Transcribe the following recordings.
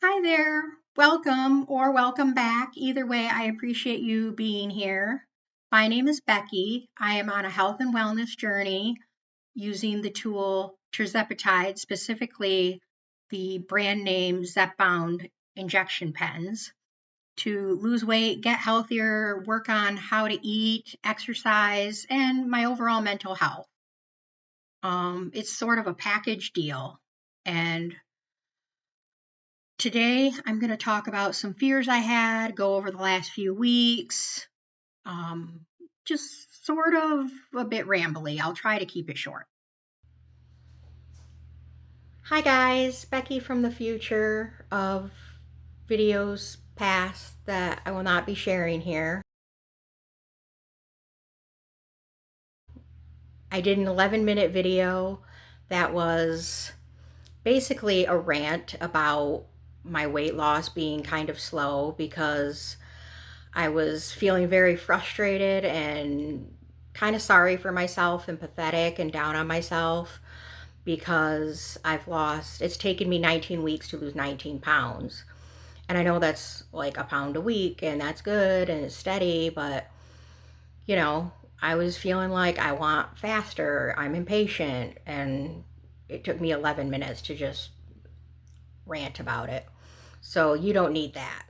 Hi there. Welcome or welcome back. Either way, I appreciate you being here. My name is Becky. I am on a health and wellness journey using the tool tirzepatide, specifically the brand name Zepound injection pens, to lose weight, get healthier, work on how to eat, exercise, and my overall mental health. It's sort of a package deal. And today, I'm going to talk about some fears I had, go over the last few weeks, um, just sort of a bit rambly. I'll try to keep it short. Hi, guys. Becky from the future of videos past that I will not be sharing here. I did an 11-minute video that was basically a rant about my weight loss being kind of slow because I was feeling very frustrated and kind of sorry for myself and pathetic and down on myself because it's taken me 19 weeks to lose 19 pounds. And I know that's like a pound a week and that's good and it's steady, but you know, I was feeling like I want faster, I'm impatient, and it took me 11 minutes to just rant about it. So you don't need that.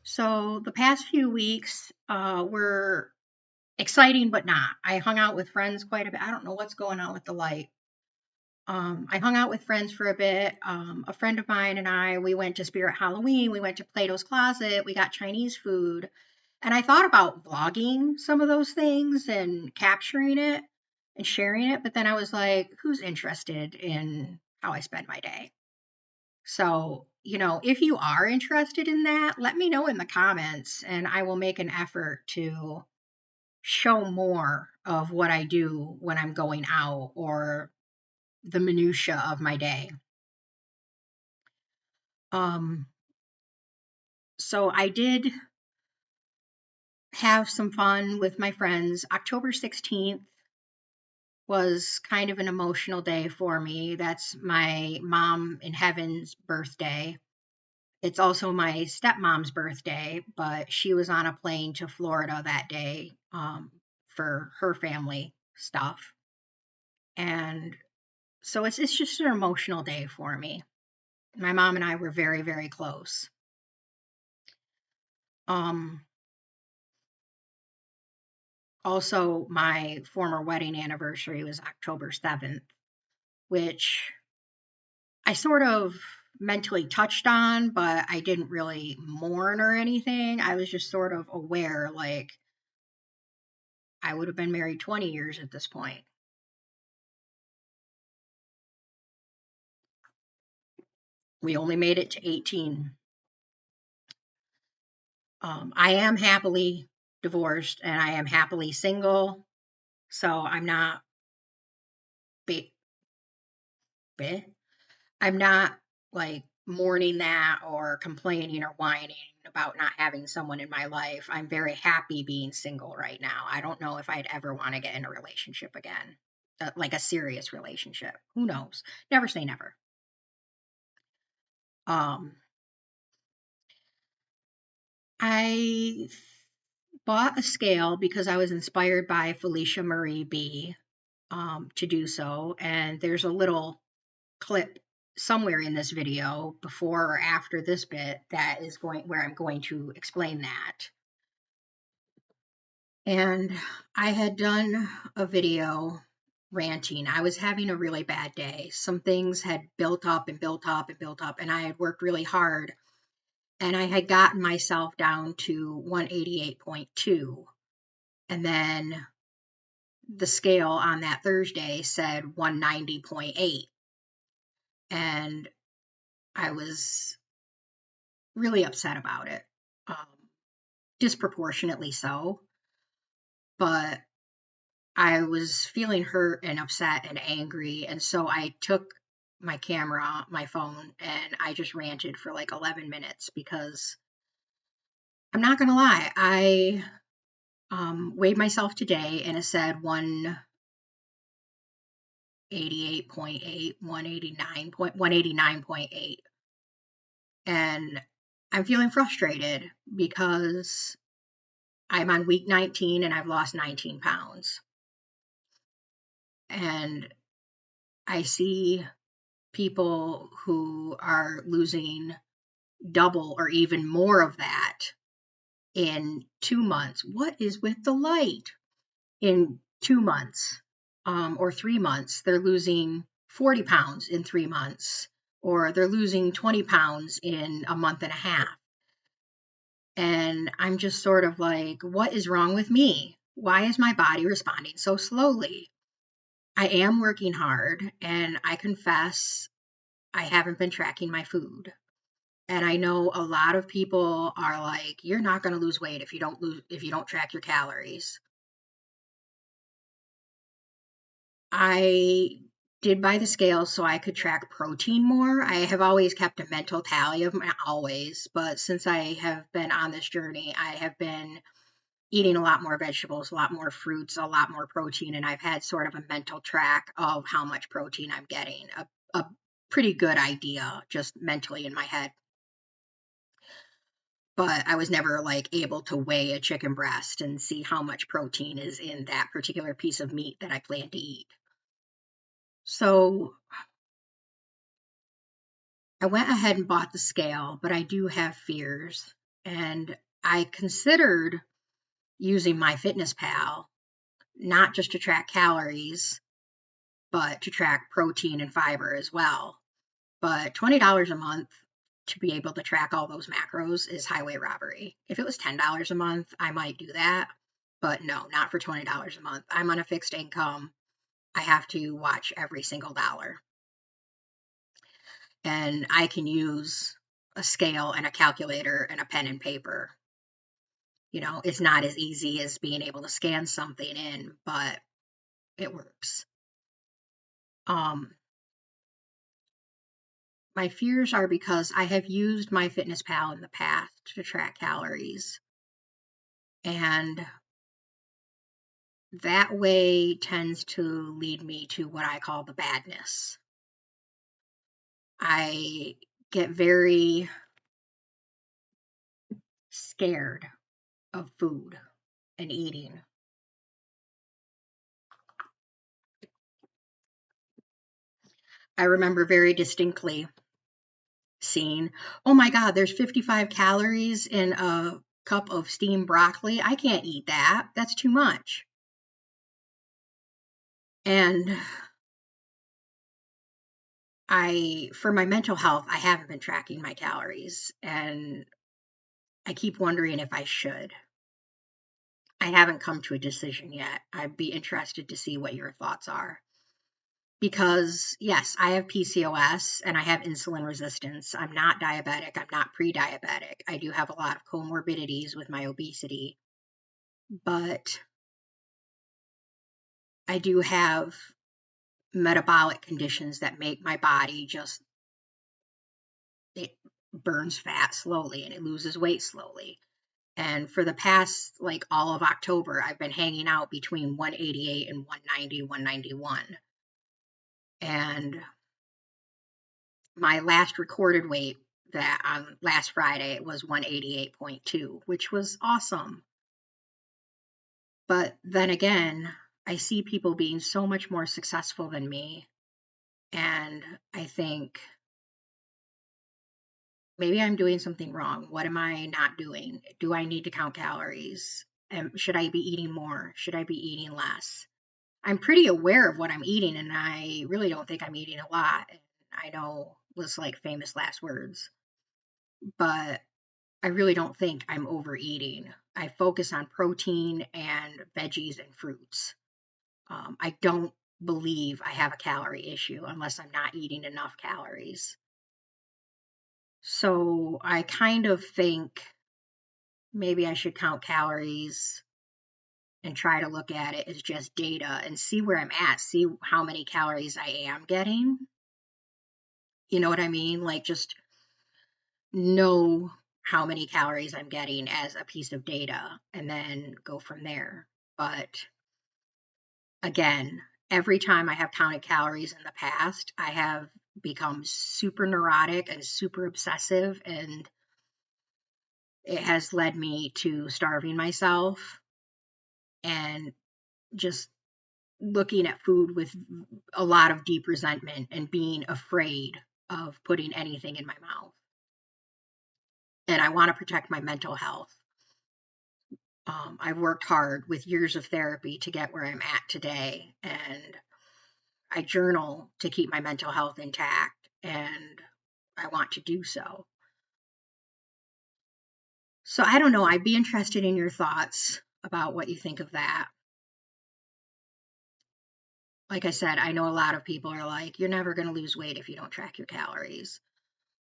So the past few weeks were exciting, but not. I hung out with friends quite a bit. I don't know what's going on with the light. I hung out with friends for a bit. A friend of mine and we went to Spirit Halloween. We went to Plato's Closet. We got Chinese food. And I thought about vlogging some of those things and capturing it and sharing it. But then I was like, who's interested in how I spend my day? So, if you are interested in that, let me know in the comments and I will make an effort to show more of what I do when I'm going out or the minutia of my day. Um, so I did have some fun with my friends. October 16th was kind of an emotional day for me. That's my mom in heaven's birthday. It's also my stepmom's birthday, but she was on a plane to Florida that day for her family stuff. And so it's just an emotional day for me. My mom and I were very, very close. Um, Also, my former wedding anniversary was October 7th, which I sort of mentally touched on, but I didn't really mourn or anything. I was just sort of aware, like, I would have been married 20 years at this point. We only made it to 18. I am happily divorced and I am happily single, so I'm not be, be, I'm not like mourning that or complaining or whining about not having someone in my life. I'm very happy being single right now. I don't know if I'd ever want to get in a relationship again, like a serious relationship. Who knows? Never say never. Um, I bought a scale because I was inspired by Felicia Marie B. To do so, and there's a little clip somewhere in this video before or after this bit that is going where I'm going to explain that. And I had done a video ranting. I was having a really bad day. Some things had built up and built up and built up, and I had worked really hard. And I had gotten myself down to 188.2. And then the scale on that Thursday said 190.8. And I was really upset about it, um, disproportionately so. But I was feeling hurt and upset and angry. And so I took my camera, my phone, and I just ranted for like 11 minutes because I'm not going to lie. I weighed myself today and it said 188.8, 189.8. And I'm feeling frustrated because I'm on week 19 and I've lost 19 pounds. And I see people who are losing double or even more of that in 2 months. What is with the light? In 2 months or 3 months, they're losing 40 pounds in 3 months, or they're losing 20 pounds in a month and a half. And I'm just sort of like, what is wrong with me? Why is my body responding so slowly? I am working hard, and I confess I haven't been tracking my food. And I know a lot of people are like, you're not going to lose weight if you don't track your calories. I did buy the scale so I could track protein more. I have always kept a mental tally of my always, but since I have been on this journey, I have been eating a lot more vegetables, a lot more fruits, a lot more protein, and I've had sort of a mental track of how much protein I'm getting, a pretty good idea just mentally in my head. But I was never like able to weigh a chicken breast and see how much protein is in that particular piece of meat that I plan to eat. So I went ahead and bought the scale, but I do have fears. And I considered using MyFitnessPal, not just to track calories, but to track protein and fiber as well. But $20 a month to be able to track all those macros is highway robbery. If it was $10 a month, I might do that. But no, not for $20 a month. I'm on a fixed income. I have to watch every single dollar. And I can use a scale and a calculator and a pen and paper. It's not as easy as being able to scan something in, but it works. My fears are because I have used MyFitnessPal in the past to track calories, and that way tends to lead me to what I call the badness. I get very scared of food and eating. I remember very distinctly seeing, oh my God, there's 55 calories in a cup of steamed broccoli. I can't eat that. That's too much. And for my mental health, I haven't been tracking my calories, and I keep wondering if I should. I haven't come to a decision yet. I'd be interested to see what your thoughts are. Because, yes, I have PCOS and I have insulin resistance. I'm not diabetic. I'm not pre-diabetic. I do have a lot of comorbidities with my obesity. But I do have metabolic conditions that make my body it burns fat slowly and it loses weight slowly. And for the past, like all of October, I've been hanging out between 188 and 190, 191. And my last recorded weight that on last Friday was 188.2, which was awesome. But then again, I see people being so much more successful than me. And I think maybe I'm doing something wrong. What am I not doing? Do I need to count calories? Should I be eating more? Should I be eating less? I'm pretty aware of what I'm eating, and I really don't think I'm eating a lot. I know was like famous last words, but I really don't think I'm overeating. I focus on protein and veggies and fruits. I don't believe I have a calorie issue unless I'm not eating enough calories. So I kind of think maybe I should count calories and try to look at it as just data and see where I'm at, see how many calories I am getting. You know what I mean? Like just know how many calories I'm getting as a piece of data and then go from there. But again, every time I have counted calories in the past, I have become super neurotic and super obsessive, and it has led me to starving myself and just looking at food with a lot of deep resentment and being afraid of putting anything in my mouth. And I want to protect my mental health. I've worked hard with years of therapy to get where I'm at today, and I journal to keep my mental health intact, and I want to do so. So I don't know. I'd be interested in your thoughts about what you think of that. Like I said, I know a lot of people are like, you're never going to lose weight if you don't track your calories.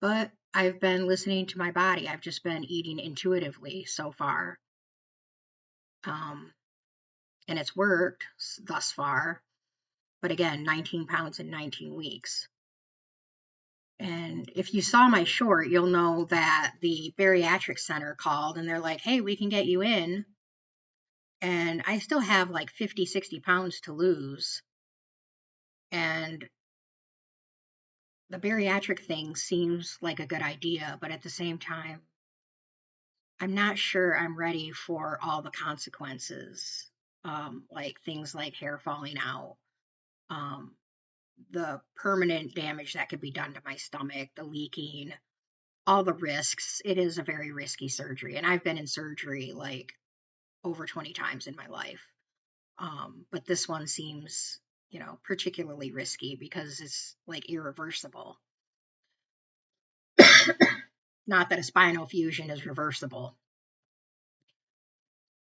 But I've been listening to my body. I've just been eating intuitively so far. Um, and it's worked thus far. But again, 19 pounds in 19 weeks. And if you saw my short, you'll know that the bariatric center called and they're like, hey, we can get you in. And I still have like 50, 60 pounds to lose. And the bariatric thing seems like a good idea, but at the same time, I'm not sure I'm ready for all the consequences, like things like hair falling out, um, the permanent damage that could be done to my stomach, the leaking, all the risks. It is a very risky surgery, and I've been in surgery like over 20 times in my life. But this one seems, particularly risky because it's like irreversible. Not that a spinal fusion is reversible.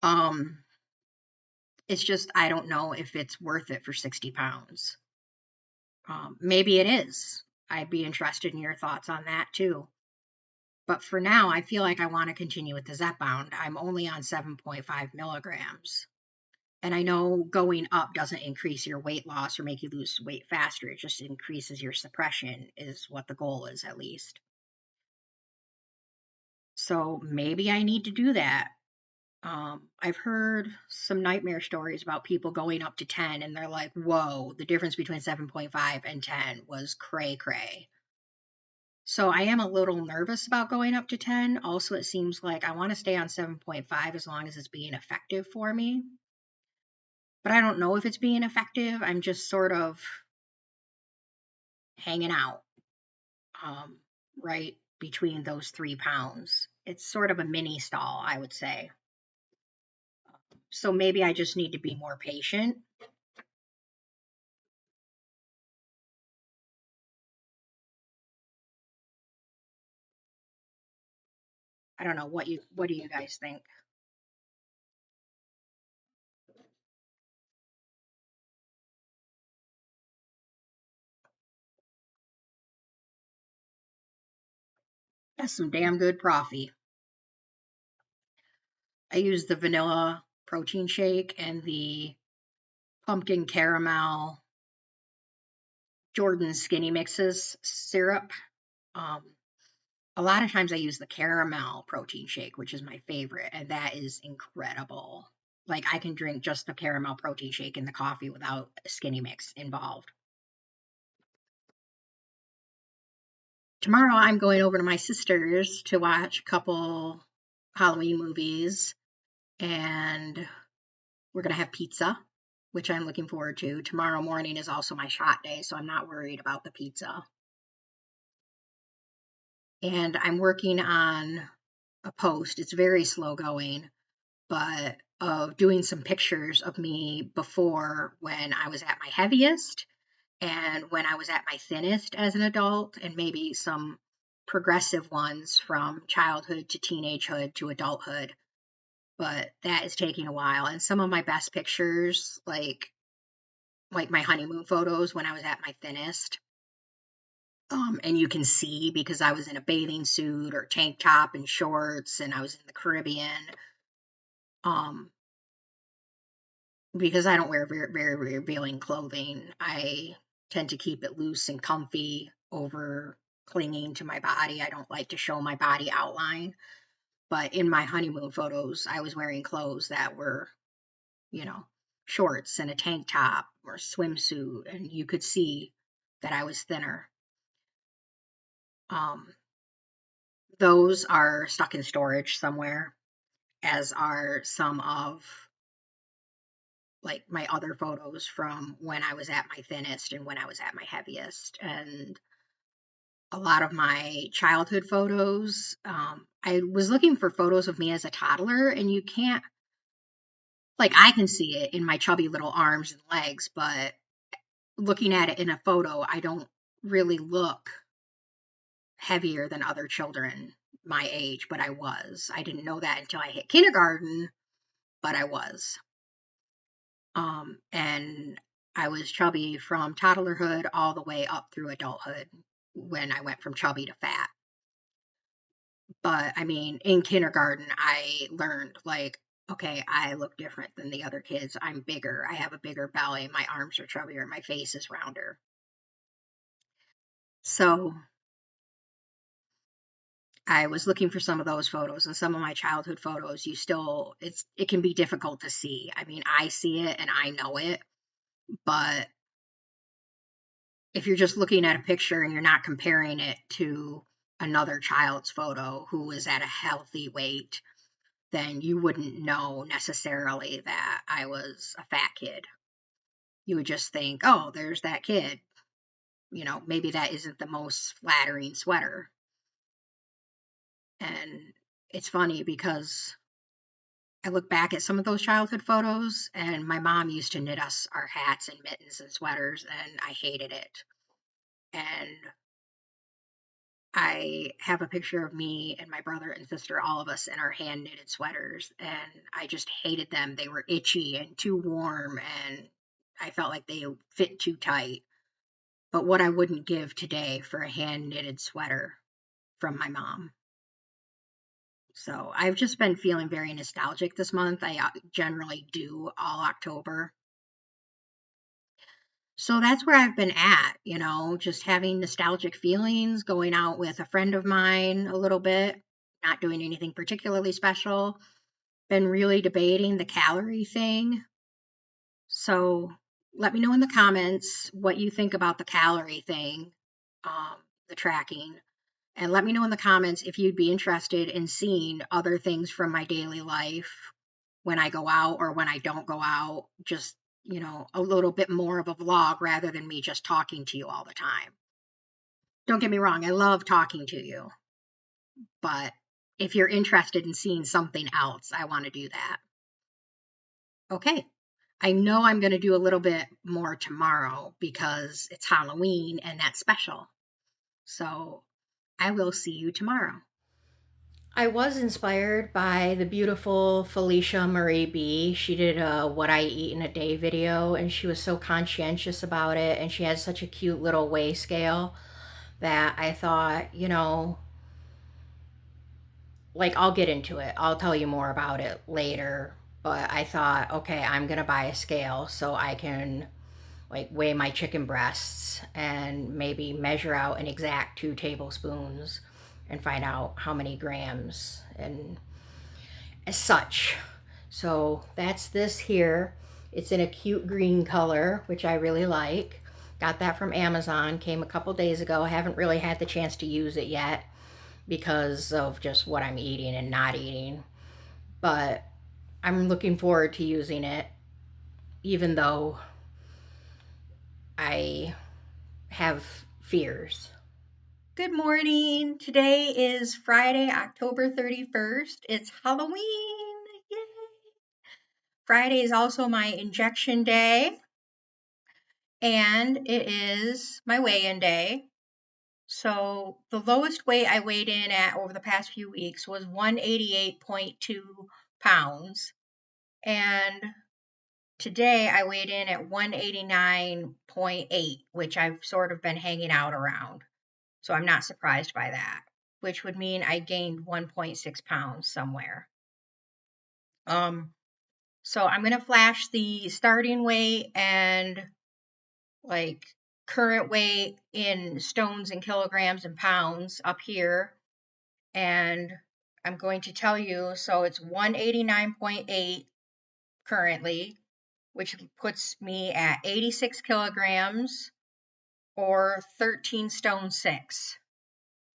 Um, it's just, I don't know if it's worth it for 60 pounds. Maybe it is. I'd be interested in your thoughts on that too. But for now, I feel like I want to continue with the Zepound. I'm only on 7.5 milligrams. And I know going up doesn't increase your weight loss or make you lose weight faster. It just increases your suppression, is what the goal is, at least. So maybe I need to do that. I've heard some nightmare stories about people going up to 10 and they're like, whoa, the difference between 7.5 and 10 was cray cray. So I am a little nervous about going up to 10. Also, it seems like I want to stay on 7.5 as long as it's being effective for me. But I don't know if it's being effective. I'm just sort of hanging out, um, right between those 3 pounds. It's sort of a mini stall, I would say. So maybe I just need to be more patient. I don't know what do you guys think? That's some damn good coffee. I use the vanilla protein shake and the pumpkin caramel Jordan Skinny Mixes syrup. Um, a lot of times I use the caramel protein shake, which is my favorite, and that is incredible. Like I can drink just the caramel protein shake in the coffee without a skinny mix involved. Tomorrow I'm going over to my sister's to watch a couple Halloween movies, and we're going to have pizza, which I'm looking forward to. Tomorrow morning is also my shot day, so I'm not worried about the pizza. And I'm working on a post. It's very slow going, but of doing some pictures of me before when I was at my heaviest and when I was at my thinnest as an adult, and maybe some progressive ones from childhood to teenagehood to adulthood. But that is taking a while. And some of my best pictures, like my honeymoon photos when I was at my thinnest. And you can see because I was in a bathing suit or tank top and shorts, and I was in the Caribbean. Um, because I don't wear very revealing clothing. I tend to keep it loose and comfy over clinging to my body. I don't like to show my body outline. But in my honeymoon photos, I was wearing clothes that were, you know, shorts and a tank top or a swimsuit, and you could see that I was thinner. Um, those are stuck in storage somewhere, as are some of like my other photos from when I was at my thinnest and when I was at my heaviest. And a lot of my childhood photos, I was looking for photos of me as a toddler, and you can't, like, I can see it in my chubby little arms and legs, but looking at it in a photo, I don't really look heavier than other children my age, but I was. I didn't know that until I hit kindergarten, but I was. And I was chubby from toddlerhood all the way up through adulthood when I went from chubby to fat. But I mean, in kindergarten, I learned like, okay, I look different than the other kids. I'm bigger. I have a bigger belly. My arms are chubbier. My face is rounder. So I was looking for some of those photos, and some of my childhood photos, it can be difficult to see. I mean, I see it and I know it, but if you're just looking at a picture and you're not comparing it to another child's photo who is at a healthy weight, then you wouldn't know necessarily that I was a fat kid. You would just think, oh, there's that kid. Maybe that isn't the most flattering sweater. And it's funny because I look back at some of those childhood photos, and my mom used to knit us our hats and mittens and sweaters, and I hated it. And I have a picture of me and my brother and sister, all of us in our hand knitted sweaters, and I just hated them. They were itchy and too warm, and I felt like they fit too tight. But what I wouldn't give today for a hand knitted sweater from my mom. So I've just been feeling very nostalgic this month. I generally do all October. So that's where I've been at, just having nostalgic feelings, going out with a friend of mine a little bit, not doing anything particularly special. Been really debating the calorie thing. So let me know in the comments what you think about the calorie thing, the tracking. And let me know in the comments if you'd be interested in seeing other things from my daily life when I go out or when I don't go out. Just, a little bit more of a vlog rather than me just talking to you all the time. Don't get me wrong, I love talking to you. But if you're interested in seeing something else, I want to do that. Okay. I know I'm going to do a little bit more tomorrow because it's Halloween and that's special. So I will see you tomorrow. I was inspired by the beautiful Felicia Marie B. She did a What I Eat in a Day video, and she was so conscientious about it, and she has such a cute little weigh scale that I thought, like, I'll get into it. I'll tell you more about it later. But I thought, okay, I'm going to buy a scale so I can like weigh my chicken breasts and maybe measure out an exact 2 tablespoons and find out how many grams and as such. So that's this here. It's in a cute green color, which I really like. Got that from Amazon, came a couple days ago. I haven't really had the chance to use it yet because of just what I'm eating and not eating. But I'm looking forward to using it, even though I have fears. Good morning. Today is Friday, October 31st. It's Halloween. Yay! Friday is also my injection day, and it is my weigh-in day. So the lowest weight I weighed in at over the past few weeks was 188.2 pounds. And today I weighed in at 189.8, which I've sort of been hanging out around. So I'm not surprised by that, which would mean I gained 1.6 pounds somewhere. So I'm going to flash the starting weight and like current weight in stones and kilograms and pounds up here. And I'm going to tell you, so it's 189.8 currently, which puts me at 86 kilograms or 13 stone 6.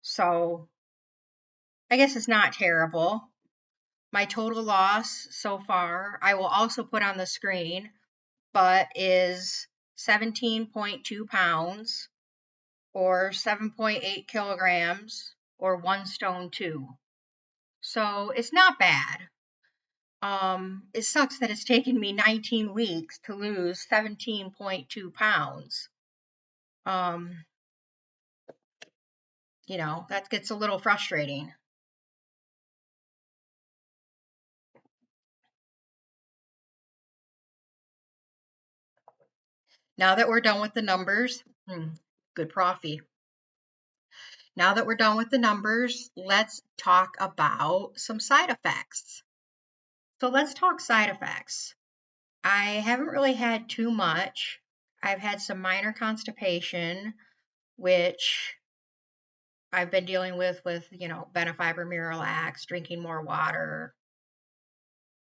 So I guess it's not terrible. My total loss so far, I will also put on the screen, but is 17.2 pounds or 7.8 kilograms or 1 stone 2. So it's not bad. It sucks that it's taken me 19 weeks to lose 17.2 pounds. Um, that gets a little frustrating. Now that we're done with the numbers, good coffee. Now that we're done with the numbers, let's talk about some side effects. So let's talk side effects. I haven't really had too much. I've had some minor constipation, which I've been dealing with benefiber Miralax, drinking more water,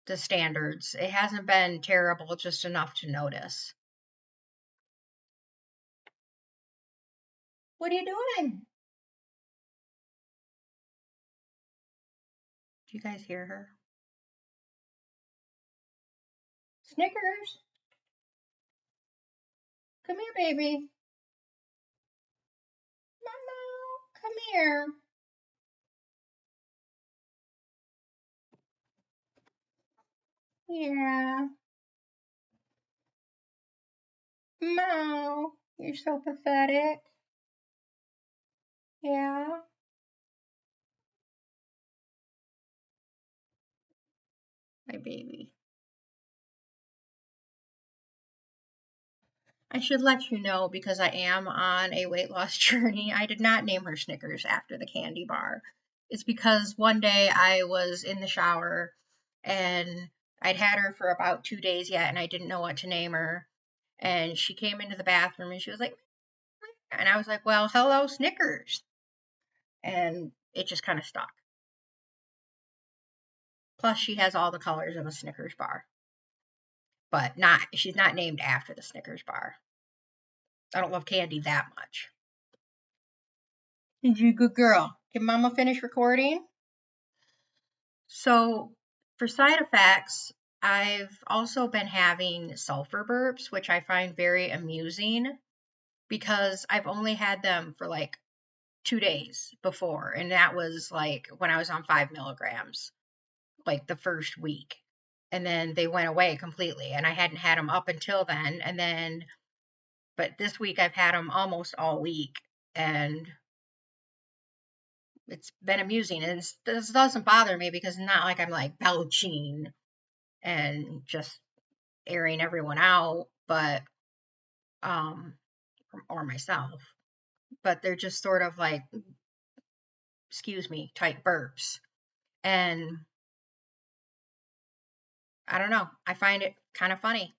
the standards. It hasn't been terrible, just enough to notice. What are you doing? Do you guys hear her? Snickers. Come here, baby. Mama, come here. Yeah. Mo, you're so pathetic. Yeah. My baby. I should let you know because I am on a weight loss journey. I did not name her Snickers after the candy bar. It's because one day I was in the shower and I'd had her for about 2 days yet and I didn't know what to name her. And she came into the bathroom and she was like, and I was like, well, hello, Snickers. And it just kind of stuck. Plus, she has all the colors of a Snickers bar, but she's not named after the Snickers bar. I don't love candy that much. You a good girl. Can Mama finish recording? So, for side effects, I've also been having sulfur burps, which I find very amusing because I've only had them for like 2 days before, and that was like when I was on 5 milligrams, like the first week. And then they went away completely, and I hadn't had them up until then. But this week I've had them almost all week, and it's been amusing. And this doesn't bother me because it's not like I'm like belching and just airing everyone out, but or myself. But they're just sort of like, excuse me, type burps. And I don't know, I find it kind of funny.